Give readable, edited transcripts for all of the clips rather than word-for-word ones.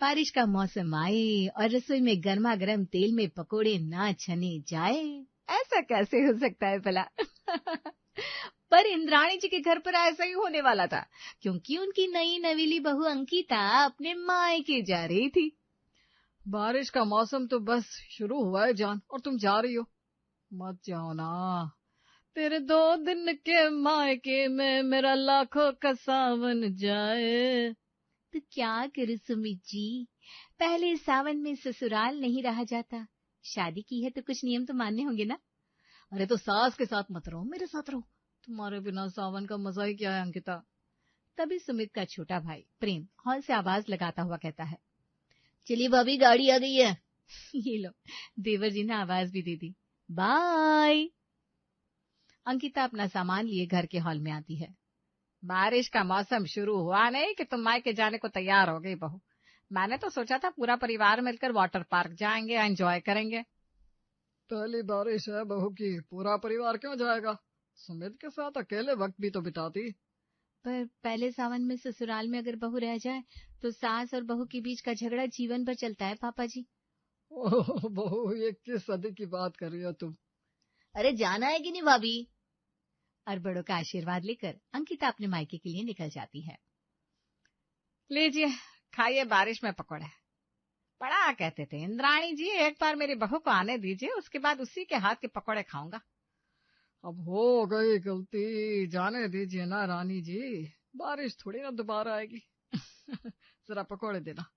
बारिश का मौसम आए और रसोई में गर्मा गर्म तेल में पकोड़े ना छने जाए, ऐसा कैसे हो सकता है भला? पर इंद्राणी जी के घर पर ऐसा ही होने वाला था, क्योंकि उनकी नई नवीली बहू अंकिता अपने मायके जा रही थी। बारिश का मौसम तो बस शुरू हुआ है जान, और तुम जा रही हो। मत जाओ ना, तेरे 2 दिन के मायके में मेरा लाखों का सावन जाए। तो क्या करूं सुमित जी, पहले सावन में ससुराल नहीं रहा जाता, शादी की है तो कुछ नियम तो मानने होंगे ना। अरे तो सास के साथ मत रहो, मेरे साथ रहो, तुम्हारे बिना सावन का मजा ही क्या है अंकिता। तभी सुमित का छोटा भाई प्रेम हॉल से आवाज लगाता हुआ कहता है, चलिए भाभी गाड़ी आ गई है। ये लो, देवर जी ने आवाज भी दे दी, बाय। अंकिता अपना सामान लिए घर के हॉल में आती है। बारिश का मौसम शुरू हुआ नहीं कि तुम मायके जाने को तैयार हो गई बहू। मैंने तो सोचा था पूरा परिवार मिलकर वाटर पार्क जाएंगे, एंजॉय करेंगे। पहली बारिश है बहू की, पूरा परिवार क्यों जाएगा? सुमित के साथ अकेले वक्त भी तो बिताती। पर पहले सावन में ससुराल में अगर बहू रह जाए तो सास और बहू के बीच का झगड़ा जीवन भर चलता है पापा जी। ओह बहू, ये किस सदी की बात कर रही हो तुम? अरे जाना है कि नहीं भाभी? और बड़ों का आशीर्वाद लेकर अंकिता अपने मायके के लिए निकल जाती है। लीजिए खाइए बारिश में पकौड़े। बड़ा कहते थे इंद्राणी जी, एक बार मेरी बहू को आने दीजिए, उसके बाद उसी के हाथ के पकौड़े खाऊंगा। अब हो गई गलती, जाने दीजिए ना रानी जी, बारिश थोड़ी ना दोबारा आएगी। जरा पकौड़े देना।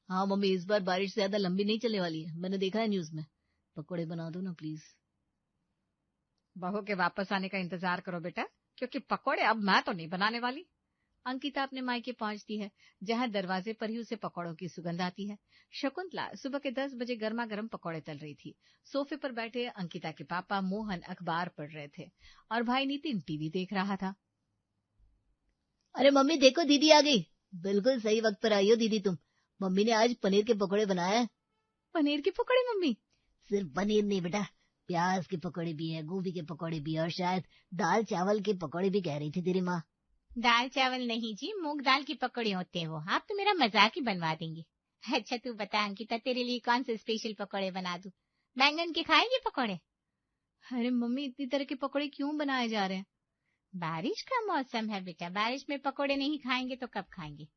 हाँ मम्मी, इस बार बारिश ज्यादा लंबी नहीं चलने वाली है, मैंने देखा है न्यूज में। पकौड़े बना दो ना प्लीज। बहू के वापस आने का इंतजार करो बेटा, क्योंकि पकौड़े अब मैं तो नहीं बनाने वाली। अंकिता अपने मायके पहुंचती है, जहां दरवाजे पर ही उसे पकौड़ों की सुगंध आती है। शकुंतला सुबह के 10 बजे गर्मा गर्म पकौड़े तल रही थी। सोफे पर बैठे अंकिता के पापा मोहन अखबार पढ़ रहे थे और भाई नितिन टीवी देख रहा था। अरे मम्मी देखो, दीदी आ गई। बिल्कुल सही वक्त पर आई हो दीदी तुम। मम्मी ने आज पनीर के पकौड़े बनाए हैं। पनीर के पकौड़े मम्मी? सिर्फ पनीर नहीं बेटा, प्याज के पकौड़े भी है, गोभी के पकौड़े भी है, और शायद दाल चावल के पकौड़े भी कह रही थी तेरी माँ। दाल चावल नहीं जी, मूंग दाल के पकौड़े होते हो। आप तो मेरा मजाक ही बनवा देंगे। अच्छा तू बता अंकिता, तेरे लिए कौन से स्पेशल पकौड़े बना दूं? बैंगन के खाएंगे पकौड़े? अरे मम्मी, इतनी तरह के पकौड़े क्यों बनाए जा रहे हैं? बारिश का मौसम है बेटा, बारिश में पकौड़े नहीं खाएंगे तो कब खाएंगे?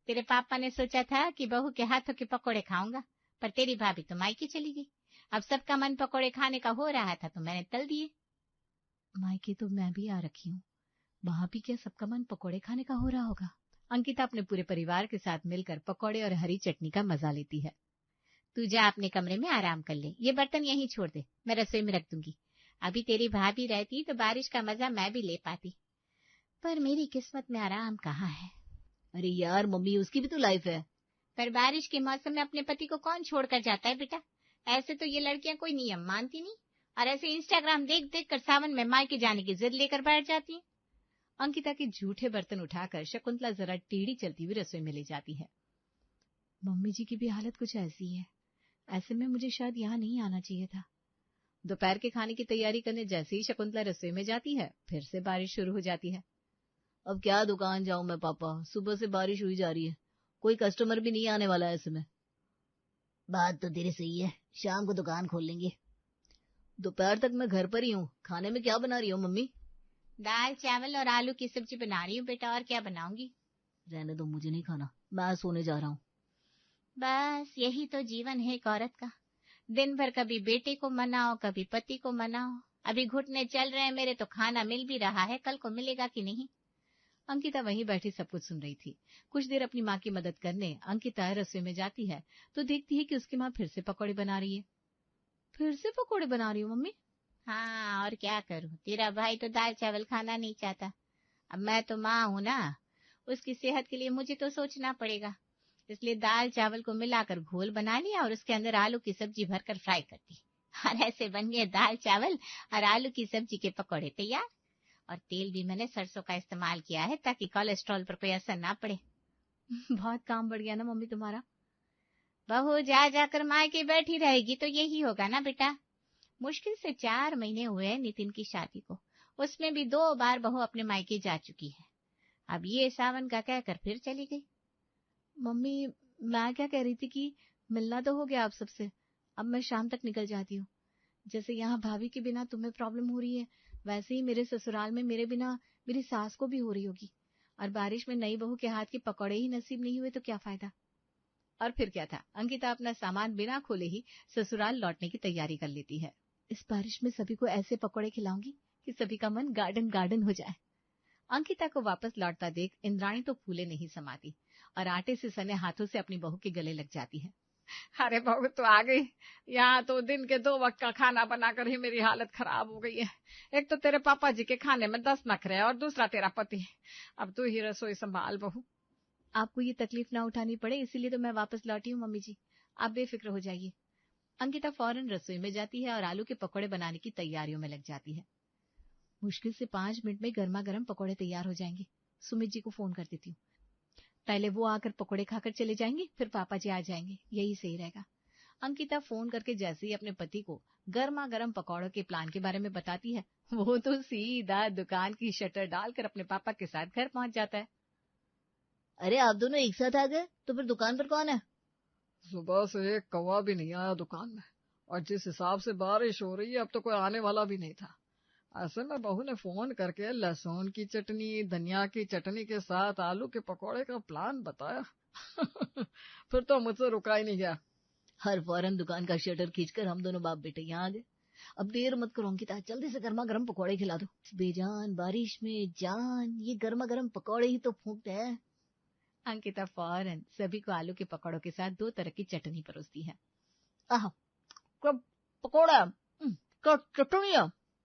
तेरे पापा ने सोचा था कि बहू के हाथों के पकौड़े खाऊंगा, पर तेरी भाभी तो मायके चली गई। अब सबका मन पकौड़े खाने का हो रहा था तो मैंने तल दिए। मायके तो मैं भी आ रखी हूँ, वहां भी क्या सबका मन पकौड़े खाने का हो रहा होगा? अंकिता अपने पूरे परिवार के साथ मिलकर पकौड़े और हरी चटनी का मजा लेती है। तू जा अपने कमरे में आराम कर ले, ये बर्तन यहीं छोड़ दे, मैं रसोई में रख दूंगी। अभी तेरी भाभी रहती तो बारिश का मजा मैं भी ले पाती, पर मेरी किस्मत में आराम कहाँ है। अरे यार मम्मी, उसकी भी तो लाइफ है। पर बारिश के मौसम में अपने पति को कौन छोड़कर जाता है बेटा? ऐसे तो ये लड़कियां कोई नियम मानती नहीं, और ऐसे इंस्टाग्राम देख देख कर सावन में मायके जाने की जिद लेकर बैठ जाती है। अंकिता के झूठे बर्तन उठाकर शकुंतला जरा टेढ़ी चलती हुई रसोई में ले जाती है। मम्मी जी की भी हालत कुछ ऐसी है, ऐसे में मुझे शायद यहाँ नहीं आना चाहिए था। दोपहर के खाने की तैयारी करने जैसे ही शकुंतला रसोई में जाती है, फिर से बारिश शुरू हो जाती है। अब क्या दुकान जाऊं मैं पापा, सुबह से बारिश हुई जा रही है, कोई कस्टमर भी नहीं आने वाला है ऐसे में। बात तो तेरी सही है, शाम को दुकान खोल लेंगे। दोपहर तक मैं घर पर ही हूँ, खाने में क्या बना रही हो मम्मी? दाल चावल और आलू की सब्जी बना रही हूँ बेटा, और क्या बनाऊंगी? रहने दो, मुझे नहीं खाना, मैं सोने जा रहा हूँ। बस यही तो जीवन है एक औरत का, दिन भर कभी बेटे को मनाओ, कभी पति को मनाओ। अभी घुटने चल रहे हैं मेरे तो खाना मिल भी रहा है, कल को मिलेगा कि नहीं? अंकिता वहीं बैठी सब कुछ सुन रही थी। कुछ देर अपनी माँ की मदद करने अंकिता रसोई में जाती है तो देखती है कि उसकी माँ फिर से पकौड़े बना रही है। फिर से पकौड़े बना रही हो मम्मी? हाँ, और क्या करूं, तेरा भाई तो दाल चावल खाना नहीं चाहता। अब मैं तो माँ हूं ना, उसकी सेहत के लिए मुझे तो सोचना पड़ेगा। इसलिए दाल चावल को मिलाकर घोल बना लिया और उसके अंदर आलू की सब्जी भरकर फ्राई कर दी, और ऐसे बन गए दाल चावल और आलू की सब्जी के पकौड़े तैयार। और तेल भी मैंने सरसों का इस्तेमाल किया है ताकि कोलेस्ट्रॉल पर कोई असर ना पड़े। बहुत काम बढ़ गया ना मम्मी तुम्हारा। बहू जा जाकर मायके बैठी रहेगी तो यही होगा ना बेटा। मुश्किल से 4 महीने हुए हैं नितिन की शादी को, उसमें भी 2 बार बहू अपने मायके जा चुकी है। अब ये सावन का कहकर फिर चली गई। मम्मी मैं क्या कह रही थी कि मिलना तो हो गया आप सबसे, अब मैं शाम तक निकल जाती हूँ। जैसे यहाँ भाभी के बिना तुम्हें प्रॉब्लम हो रही है, वैसे ही मेरे ससुराल में मेरे बिना मेरी सास को भी हो रही होगी। और बारिश में नई बहू के हाथ के पकौड़े ही नसीब नहीं हुए तो क्या फायदा। और फिर क्या था, अंकिता अपना सामान बिना खोले ही ससुराल लौटने की तैयारी कर लेती है। इस बारिश में सभी को ऐसे पकौड़े खिलाऊंगी कि सभी का मन गार्डन गार्डन हो जाए। अंकिता को वापस लौटता देख इंद्राणी तो फूले नहीं समाती और आटे से सने हाथों से अपनी बहू के गले लग जाती है। अरे बहू तो आ गई, यहाँ तो दिन के 2 वक्त का खाना बनाकर ही मेरी हालत खराब हो गई है। एक तो तेरे पापा जी के खाने में 10 नखरे और दूसरा तेरा पति। अब तू ही रसोई संभाल बहू। आपको ये तकलीफ ना उठानी पड़े इसीलिए तो मैं वापस लौटी हूँ मम्मी जी, आप बेफिक्र हो जाइए। अंकिता फौरन रसोई में जाती है और आलू के पकौड़े बनाने की तैयारियों में लग जाती है। मुश्किल से 5 मिनट में गर्मा गर्म पकौड़े तैयार हो जाएंगे। सुमित जी को फोन कर देती हूँ, पहले वो आकर पकौड़े खाकर चले जाएंगे, फिर पापा जी आ जाएंगे, यही सही रहेगा। अंकिता फोन करके जैसे ही अपने पति को गर्मा गर्म पकौड़ों के प्लान के बारे में बताती है, वो तो सीधा दुकान की शटर डालकर अपने पापा के साथ घर पहुंच जाता है। अरे आप दोनों एक साथ आ गए, तो फिर दुकान पर कौन है? सुबह से एक कौवा भी नहीं आया दुकान में, और जिस हिसाब से बारिश हो रही है अब तो कोई आने वाला भी नहीं था। ऐसे में बहू ने फोन करके लहसुन की चटनी, धनिया की चटनी के साथ आलू के पकौड़े का प्लान बताया। फिर तो मुझसे रुका ही नहीं गया। हर फौरन दुकान का शटर खींचकर हम दोनों बाप बेटे यहाँ आ गए। अब देर मत करो अंकिता, जल्दी से गर्मा गर्म पकौड़े खिला दो। बेजान बारिश में जान, ये गर्मा गर्म पकौड़े ही तो फूंकते हैं। अंकिता फौरन सभी को आलू के पकौड़ों के साथ 2 तरह की चटनी परोसती है। आह, क्या पकौड़ा, क्या चटनी,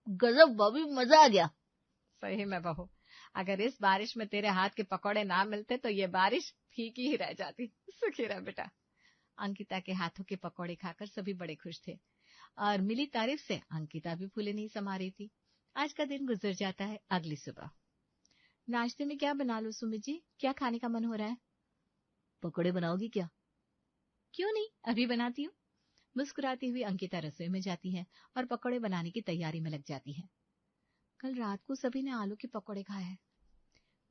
गजब भाभी, मजा आ गया। सही में बहू, अगर इस बारिश में तेरे हाथ के पकौड़े ना मिलते तो ये बारिश फीकी ही रह जाती। सुखी रह बेटा। अंकिता के हाथों के पकौड़े खाकर सभी बड़े खुश थे और मिली तारीफ से अंकिता भी फूले नहीं समा रही थी। आज का दिन गुजर जाता है। अगली सुबह नाश्ते में क्या बना लो सुमित जी, क्या खाने का मन हो रहा है? पकौड़े बनाओगी क्या? क्यों नहीं, अभी बनाती हूँ। मुस्कुराती हुई अंकिता रसोई में जाती है और पकौड़े बनाने की तैयारी में लग जाती है। कल रात को सभी ने आलू के पकौड़े खाए हैं,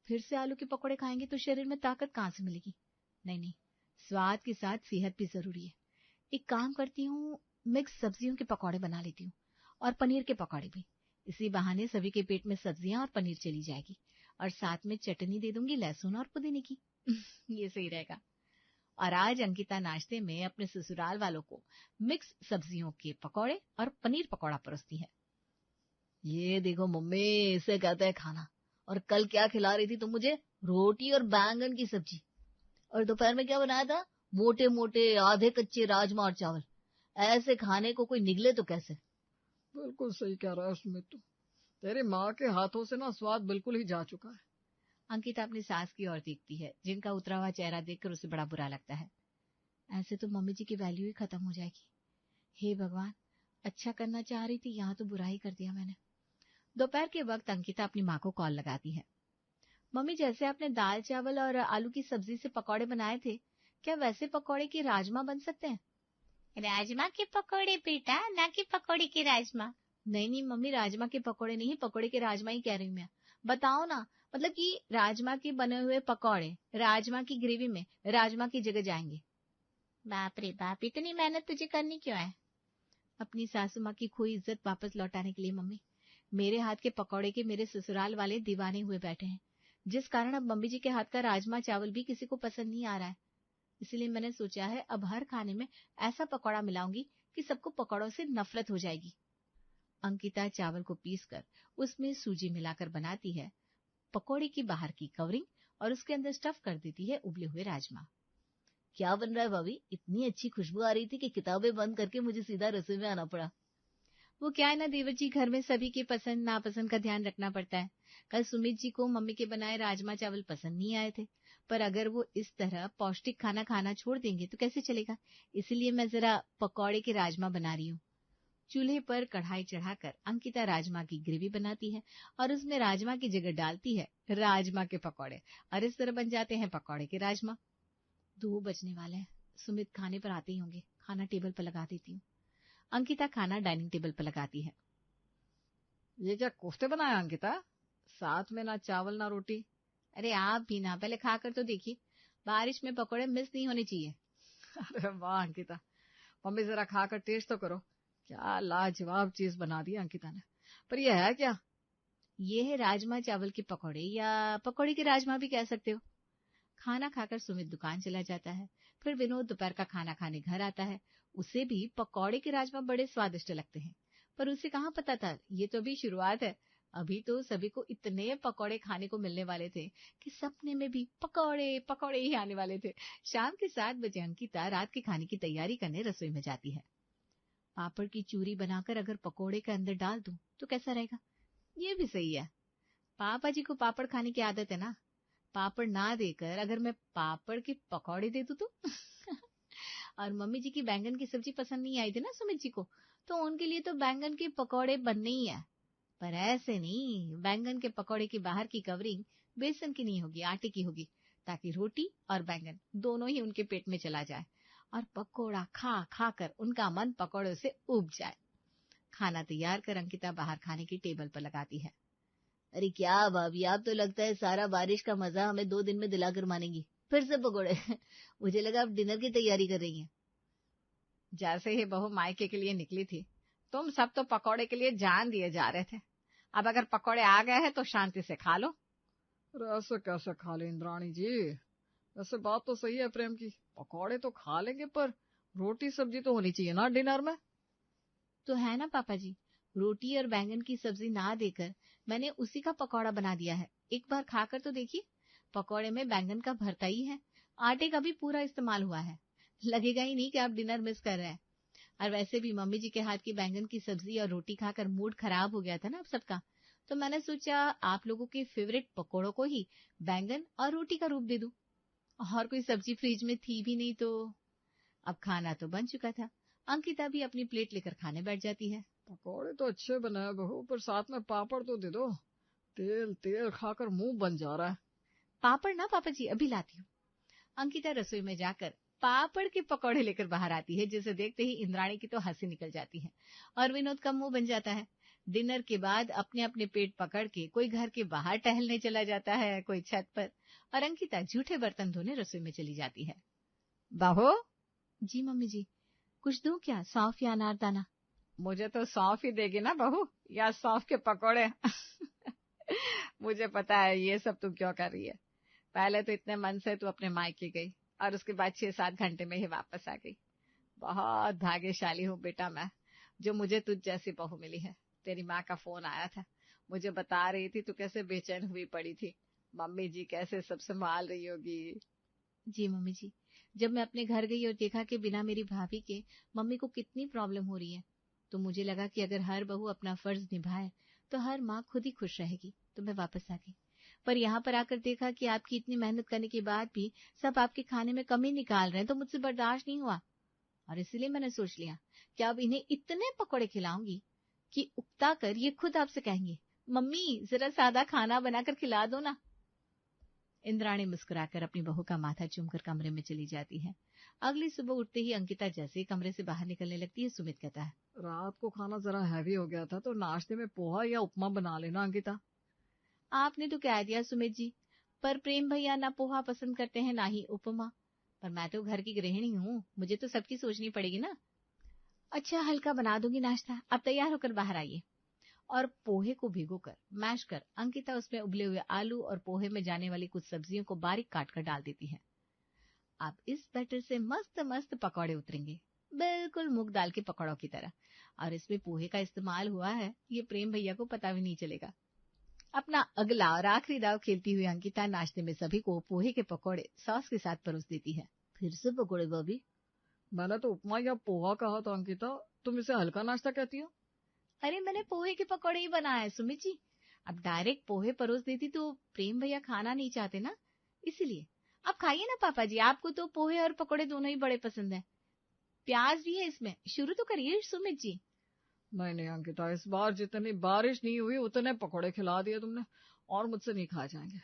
फिर से आलू के पकौड़े खाएंगे तो शरीर में ताकत कहाँ से मिलेगी। नहीं, स्वाद के साथ सेहत भी जरूरी है। एक काम करती हूँ, मिक्स सब्जियों के पकौड़े बना लेती हूँ और पनीर के पकौड़े भी। इसी बहाने सभी के पेट में सब्जियां और पनीर चली जाएगी और साथ में चटनी दे दूंगी लहसुन और पुदीने की। ये सही रहेगा। और आज अंकिता नाश्ते में अपने ससुराल वालों को मिक्स सब्जियों के पकौड़े और पनीर पकौड़ा परोसती है। ये देखो मम्मी, इसे कहते हैं खाना। और कल क्या खिला रही थी तुम मुझे? रोटी और बैंगन की सब्जी। और दोपहर में क्या बनाया था? मोटे मोटे आधे कच्चे राजमा और चावल। ऐसे खाने को कोई निगले तो कैसे। बिल्कुल सही कह रहा है सुमित, तू तेरी माँ के हाथों से ना स्वाद बिल्कुल ही जा चुका है। अंकिता अपनी सास की ओर देखती है, जिनका उतरा हुआ चेहरा देखकर उसे बड़ा बुरा लगता है। ऐसे तो मम्मी जी की वैल्यू ही खत्म हो जाएगी। हे भगवान, अच्छा करना चाह रही थी, यहाँ तो बुरा ही कर दिया मैंने। दोपहर के वक्त अंकिता अपनी माँ को कॉल लगाती है। मम्मी, जैसे आपने दाल चावल और आलू की सब्जी से पकौड़े बनाए थे, क्या वैसे पकौड़े के राजमा बन सकते हैं? राजमा के पकोड़े बेटा, ना कि पकोड़े के राजमा। नहीं मम्मी, राजमा के पकौड़े नहीं, पकौड़े के राजमा ही कह रही हूँ मैं। बताओ ना, मतलब कि राजमा के बने हुए पकौड़े राजमा की ग्रेवी में राजमा की जगह जाएंगे। बाप रे बाप, इतनी मेहनत तुझे करनी क्यों है? अपनी सासू माँ की खोई इज्जत वापस लौटाने के लिए मम्मी। मेरे हाथ के पकौड़े के मेरे ससुराल वाले दीवाने हुए बैठे हैं, जिस कारण अब मम्मी जी के हाथ का राजमा चावल भी किसी को पसंद नहीं आ रहा है। इसलिए मैंने सोचा है अब हर खाने में ऐसा पकौड़ा मिलाऊंगी कि सबको पकौड़ों से नफरत हो जाएगी। अंकिता चावल को पीसकर उसमें सूजी मिलाकर बनाती है पकौड़े की बाहर की कवरिंग और उसके अंदर स्टफ कर देती है उबले हुए राजमा। क्या बन रहा है भाभी? इतनी अच्छी खुशबू आ रही थी कि किताबें बंद करके मुझे सीधा रसोई में आना पड़ा। वो क्या है ना देवर जी, घर में सभी की पसंद नापसंद का ध्यान रखना पड़ता है। कल सुमित जी को मम्मी के बनाए राजमा चावल पसंद नहीं आए थे, पर अगर वो इस तरह पौष्टिक खाना खाना छोड़ देंगे तो कैसे चलेगा। इसलिए मैं जरा पकौड़े के राजमा बना रही हूँ। चूल्हे पर कढ़ाई चढ़ाकर अंकिता राजमा की ग्रेवी बनाती है और उसमें राजमा की जगह डालती है राजमा के पकौड़े और इस तरह बन जाते हैं पकौड़े के राजमा। 2 बजने वाले हैं, सुमित खाने पर आते ही होंगे, खाना टेबल पर लगा देती हूँ। अंकिता खाना डाइनिंग टेबल पर लगाती है। ये क्या कोफ्ते बनाया अंकिता? साथ में ना चावल ना रोटी। अरे आप भी ना, पहले खाकर तो देखिए। बारिश में पकौड़े मिस नहीं होने चाहिए। अरे वाह अंकिता, मम्मी जरा खाकर टेस्ट तो करो। क्या लाजवाब चीज बना दी अंकिता ने। पर यह है क्या? ये है राजमा चावल के पकौड़े, या पकौड़े के राजमा भी कह सकते हो। खाना खाकर सुमित दुकान चला जाता है। फिर विनोद दोपहर का खाना खाने घर आता है। उसे भी पकौड़े के राजमा बड़े स्वादिष्ट लगते हैं, पर उसे कहाँ पता था ये तो अभी शुरुआत है। अभी तो सभी को इतने पकौड़े खाने को मिलने वाले थे कि सपने में भी पकौड़े पकौड़े ही आने वाले थे। शाम के 7 बजे अंकिता रात के खाने की तैयारी करने रसोई में जाती है। पापड़ की चूरी बनाकर अगर पकौड़े के अंदर डाल दूं तो कैसा रहेगा? ये भी सही है। पापा जी को पापड़ खाने की आदत है ना। पापड़ ना देकर अगर मैं पापड़ के पकौड़े दे दूं तो और मम्मी जी की बैंगन की सब्जी पसंद नहीं आई थी ना सुमित जी को, तो उनके लिए तो बैंगन के पकौड़े बनने ही है। पर ऐसे नहीं, बैंगन के पकौड़े की बाहर की कवरिंग बेसन की नहीं होगी, आटे की होगी, ताकि रोटी और बैंगन दोनों ही उनके पेट में चला जाए और पकौड़ा खा खा कर उनका मन पकौड़े से उब जाए। खाना तैयार कर अंकिता बाहर खाने की टेबल पर लगाती है। अरे क्या भाभी, आप तो लगता है सारा बारिश का मजा हमें 2 दिन में दिलाकर मानेंगी। फिर से पकौड़े मुझे लगा आप डिनर की तैयारी कर रही हैं। जैसे ही बहू मायके के लिए निकली थी, तुम सब तो पकौड़े के लिए जान दिए जा रहे थे। अब अगर पकौड़े आ गए हैं तो शांति से खा लो। अरे ऐसे कैसे खा ले इंद्राणी जी? वैसे बात तो सही है प्रेम की, पकौड़े तो खा लेंगे पर रोटी सब्जी तो होनी चाहिए ना डिनर में। तो है ना पापा जी, रोटी और बैंगन की सब्जी ना देकर मैंने उसी का पकौड़ा बना दिया है। एक बार खाकर तो देखिए। पकौड़े में बैंगन का भरता ही है, आटे का भी पूरा इस्तेमाल हुआ है। लगेगा ही नहीं कि आप डिनर मिस कर रहे हैं। और वैसे भी मम्मी जी के हाथ की बैंगन की सब्जी और रोटी खाकर मूड खराब हो गया था ना आप सबका, तो मैंने सोचा आप लोगों के फेवरेट पकौड़ों को ही बैंगन और रोटी का रूप दे दूं। और कोई सब्जी फ्रिज में थी भी नहीं, तो अब खाना तो बन चुका था। अंकिता भी अपनी प्लेट लेकर खाने बैठ जाती है। पकौड़े तो अच्छे बने हैं बहू, पर साथ में पापड़ तो दे दो। तेल तेल खाकर मुंह बन जा रहा है। पापड़ ना पापा जी, अभी लाती हूँ। अंकिता रसोई में जाकर पापड़ के पकौड़े लेकर बाहर आती है, जिसे देखते ही इंद्राणी की तो हंसी निकल जाती है और विनोद का मुंह बन जाता है। डिनर के बाद अपने अपने पेट पकड़ के कोई घर के बाहर टहलने चला जाता है, कोई छत पर, और अंकिता जूठे बर्तन धोने रसोई में चली जाती है। बहू, जी मम्मी जी, कुछ दूं क्या, सौंफ या अनारदाना? मुझे तो सौंफ ही देगी ना बहू, या सौंफ के पकौड़े? मुझे पता है ये सब तू क्यों कर रही है। पहले तो इतने मन से तू अपने मायके गई और उसके बाद 6-7 घंटे में ही वापस आ गई। बहुत भाग्यशाली हूँ बेटा मैं, जो मुझे तुझ जैसी बहू मिली है। तेरी माँ का फोन आया था, मुझे बता रही थी तू कैसे बेचैन हुई पड़ी थी, मम्मी जी कैसे सब संभाल रही होगी। जी मम्मी जी, जब मैं अपने घर गई और देखा कि बिना मेरी भाभी के मम्मी को कितनी प्रॉब्लम हो रही है, तो मुझे लगा कि अगर हर बहू अपना फर्ज निभाए तो हर माँ खुद ही खुश रहेगी, तो मैं वापस आ गई। पर यहाँ पर आकर देखा कि आपकी इतनी मेहनत करने के बाद भी सब आपके खाने में कमी निकाल रहे हैं, तो मुझसे बर्दाश्त नहीं हुआ और इसलिए मैंने सोच लिया कि अब इन्हें इतने पकौड़े खिलाऊंगी कि उकता कर ये खुद आपसे कहेंगे, मम्मी जरा सादा खाना बनाकर खिला दो ना। इंद्राणी मुस्कुराकर अपनी बहू का माथा चूमकर कमरे में चली जाती है। अगली सुबह उठते ही अंकिता जैसे ही कमरे से बाहर निकलने लगती है, सुमित कहता है, रात को खाना जरा हैवी हो गया था, तो नाश्ते में पोहा या उपमा बना लेना अंकिता। आपने तो कह दिया सुमित जी, पर प्रेम भैया ना पोहा पसंद करते हैं ना ही उपमा। पर मैं तो घर की गृहिणी हूँ, मुझे तो सबकी सोचनी पड़ेगी ना। अच्छा हल्का बना दूंगी नाश्ता, अब तैयार होकर बाहर आइए। और पोहे को भिगोकर मैश कर अंकिता उसमें उबले हुए आलू और पोहे में जाने वाली कुछ सब्जियों को बारीक काट कर डाल देती है। अब इस बैटर से मस्त मस्त पकौड़े उतरेंगे, बिल्कुल मूंग दाल के पकौड़ों की तरह। और इसमें पोहे का इस्तेमाल हुआ है, ये प्रेम भैया को पता भी नहीं चलेगा। अपना अगला और आखिरी दाव खेलती हुई अंकिता नाश्ते में सभी को पोहे के पकौड़े सॉस के साथ परोस देती है। फिर से पकौड़े भाभी? मैंने तो उपमा या पोहा कहा था अंकिता, तुम इसे हल्का नाश्ता कहती हो? अरे मैंने पोहे के पकौड़े ही बनाए हैं सुमित जी। अब डायरेक्ट पोहे परोस देती तो प्रेम भैया खाना नहीं चाहते ना, इसीलिए। आप खाइए ना पापा जी, आपको तो पोहे और पकौड़े दोनों ही बड़े पसंद है। प्याज भी है इसमें, शुरू तो करिए सुमित जी। नहीं नहीं अंकिता, इस बार जितनी बारिश नहीं हुई उतने पकौड़े खिला दिए तुमने, और मुझसे नहीं खाए जाएंगे।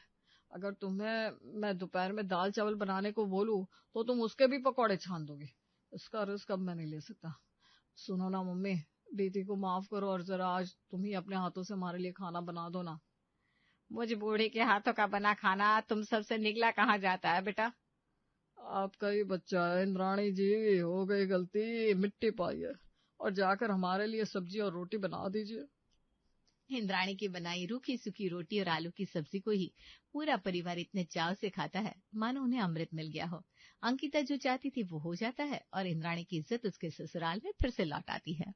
अगर तुम्हें मैं दोपहर में दाल चावल बनाने को बोलूं तो तुम उसके भी पकौड़े छान दोगी। इसका रिस्क अब मैं नहीं ले सकता। सुनो ना मम्मी, दीदी को माफ करो और जरा आज तुम ही अपने हाथों से हमारे लिए खाना बना दो ना। मुझे बूढ़ी के हाथों का बना खाना तुम सबसे निकला कहाँ जाता है बेटा। आपका ही बच्चा है इंद्राणी जी, हो गई गलती, मिट्टी पाइए और जाकर हमारे लिए सब्जी और रोटी बना दीजिए। इंद्राणी की बनाई रूखी सूखी रोटी और आलू की सब्जी को ही पूरा परिवार इतने चाव से खाता है मानो उन्हें अमृत मिल गया हो। अंकिता जो चाहती थी वो हो जाता है और इंद्राणी की इज्जत उसके ससुराल में फिर से लौट आती है।